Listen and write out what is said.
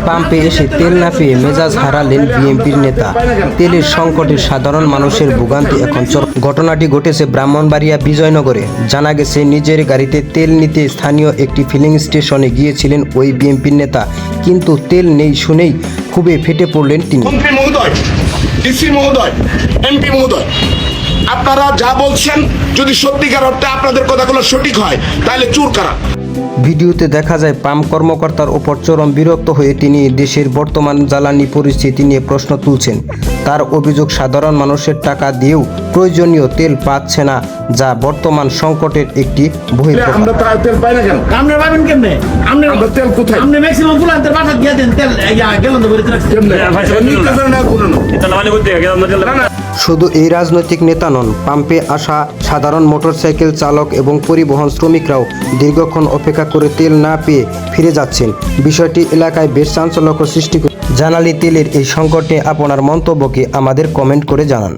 পাম্পে এসে তেল না পেয়ে মেজাজ হারালেন বিএনপির নেতা। তেলের সংকটে সাধারণ মানুষের ভোগান্তি এখন ঘটনাটি ঘটেছে ব্রাহ্মণবাড়িয়া বিজয়নগরে। জানা গেছে, নিজের গাড়িতে তেল নিতে স্থানীয় একটি ফিলিং স্টেশনে গিয়েছিলেন ওই বিএনপির নেতা, কিন্তু তেল নেই শুনেই খুবই ফেটে পড়লেন তিনি। মন্ত্রী মহোদয়, ডিসি মহোদয়, এমপি মহোদয়, আপনারা যা বলছেন যদি সত্যিকার অর্থে আপনাদের কথাগুলো সঠিক হয় তাহলে চুর কারা। ভিডিওতে দেখা যায় পাম্প কর্মকর্তার ওপর চরম বিরক্ত হয়ে তিনি দেশের বর্তমান জ্বালানি পরিস্থিতি নিয়ে প্রশ্ন তুলছেন। তার অভিযোগ, সাধারণ মানুষের টাকা দিয়েও প্রয়োজনীয় তেল পাচ্ছে না, যা বর্তমান সংকটের একটি বহিঃপ্রকাশ। আমরা তেল পাই না কেন? আমরা পাবেন কেমনে? আমরা তেল কোথায়? আপনি ম্যাক্সিমাম গুলান্তের বাসা দিয়ে দেন তেল গেলন করে রাখছেন। শুধু এই রাজনৈতিক নেতা নন, পাম্পে আসা সাধারণ মোটরসাইকেল চালক এবং পরিবহন শ্রমিকরাও দীর্ঘক্ষণ অপেক্ষা করে তেল না পেয়ে ফিরে যাচ্ছেন। বিষয়টি এলাকায় বেশ চাঞ্চল্য সৃষ্টি করে। জানালি তেলের এই সংকট নিয়ে আপনার মন্তব্যকে আমাদের কমেন্ট করে জানান।